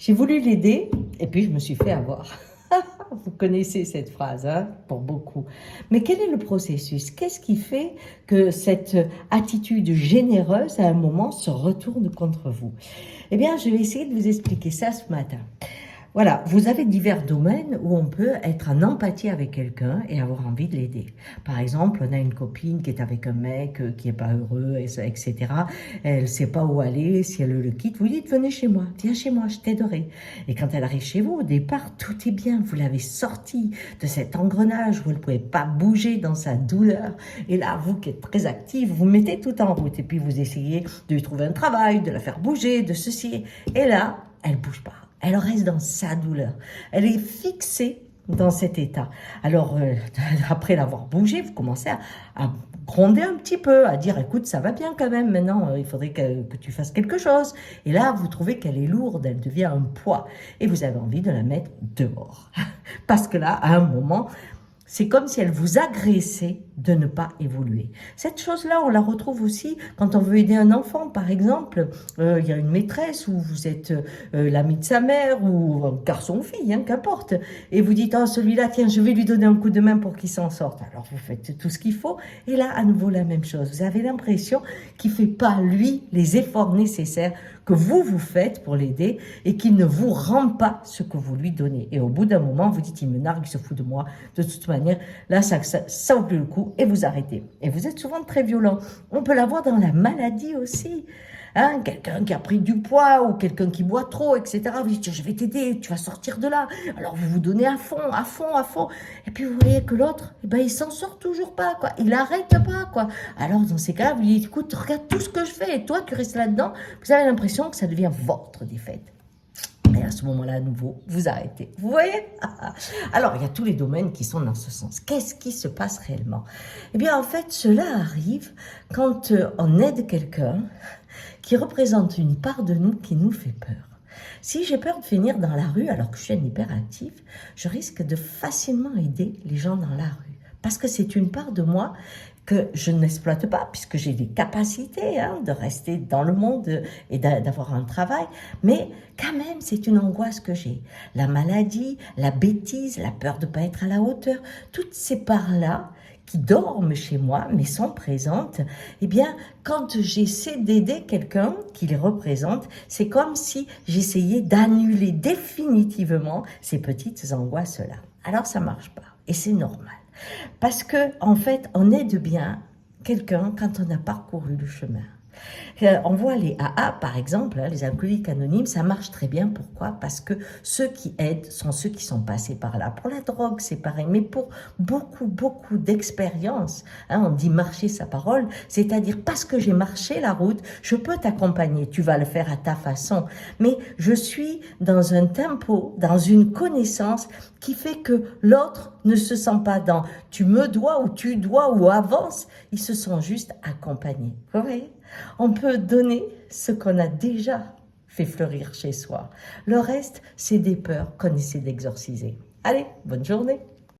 J'ai voulu l'aider et puis je me suis fait avoir. Vous connaissez cette phrase, hein, pour beaucoup. Mais quel est le processus? Qu'est-ce qui fait que cette attitude généreuse, à un moment, se retourne contre vous? Eh bien, je vais essayer de vous expliquer ça ce matin. Voilà, vous avez divers domaines où on peut être en empathie avec quelqu'un et avoir envie de l'aider. Par exemple, on a une copine qui est avec un mec qui est pas heureux, etc. Elle sait pas où aller, si elle le quitte, vous dites venez chez moi, viens chez moi, je t'aiderai. Et quand elle arrive chez vous, au départ, tout est bien, vous l'avez sortie de cet engrenage où elle ne pouvait pas bouger dans sa douleur. Et là, vous qui êtes très active, vous mettez tout en route et puis vous essayez de lui trouver un travail, de la faire bouger, de ceci. Et là, elle bouge pas. Elle reste dans sa douleur. Elle est fixée dans cet état. Alors, après l'avoir bougé, vous commencez à gronder un petit peu, à dire, écoute, ça va bien quand même, maintenant, il faudrait que tu fasses quelque chose. Et là, vous trouvez qu'elle est lourde, elle devient un poids. Et vous avez envie de la mettre dehors. Parce que là, à un moment, c'est comme si elle vous agressait de ne pas évoluer. Cette chose-là, on la retrouve aussi quand on veut aider un enfant. Par exemple, il y a une maîtresse ou vous êtes l'ami de sa mère ou un garçon ou fille, hein, qu'importe. Et vous dites, oh, celui-là, tiens, je vais lui donner un coup de main pour qu'il s'en sorte. Alors, vous faites tout ce qu'il faut. Et là, à nouveau, la même chose. Vous avez l'impression qu'il ne fait pas, lui, les efforts nécessaires que vous faites pour l'aider et qu'il ne vous rend pas ce que vous lui donnez. Et au bout d'un moment, vous dites, il me nargue, il se fout de moi. De toute manière, là, ça vaut plus le coup et vous arrêtez. Et vous êtes souvent très violent. On peut l'avoir dans la maladie aussi. Hein, quelqu'un qui a pris du poids ou quelqu'un qui boit trop, etc. Vous dites, je vais t'aider, tu vas sortir de là. Alors vous vous donnez à fond, à fond, à fond. Et puis vous voyez que l'autre, eh ben, il s'en sort toujours pas, quoi. Il n'arrête pas, quoi. Alors dans ces cas-là, vous dites, écoute, regarde tout ce que je fais et toi, tu restes là-dedans. Vous avez l'impression que ça devient votre défaite. Et à ce moment-là, à nouveau, vous arrêtez. Vous voyez? Alors, il y a tous les domaines qui sont dans ce sens. Qu'est-ce qui se passe réellement? Eh bien, en fait, cela arrive quand on aide quelqu'un qui représente une part de nous qui nous fait peur. Si j'ai peur de finir dans la rue alors que je suis un hyperactif, je risque de facilement aider les gens dans la rue. Parce que c'est une part de moi que je n'exploite pas, puisque j'ai des capacités de rester dans le monde et d'avoir un travail, mais quand même, c'est une angoisse que j'ai. La maladie, la bêtise, la peur de ne pas être à la hauteur, toutes ces parts-là qui dorment chez moi, mais sont présentes, eh bien, quand j'essaie d'aider quelqu'un qui les représente, c'est comme si j'essayais d'annuler définitivement ces petites angoisses-là. Alors, ça ne marche pas, et c'est normal. Parce que, en fait, on aide bien quelqu'un quand on a parcouru le chemin. On voit les AA, par exemple, les alcooliques anonymes, ça marche très bien. Pourquoi? Parce que ceux qui aident sont ceux qui sont passés par là. Pour la drogue, c'est pareil, mais pour beaucoup d'expérience, on dit marcher sa parole, c'est-à-dire parce que j'ai marché la route, je peux t'accompagner, tu vas le faire à ta façon, mais je suis dans un tempo, dans une connaissance qui fait que l'autre ne se sent pas dans tu me dois ou tu dois ou avance, ils se sont juste accompagnés. Vous voyez? On peut donner ce qu'on a déjà fait fleurir chez soi. Le reste, c'est des peurs qu'on essaie d'exorciser. Allez, bonne journée!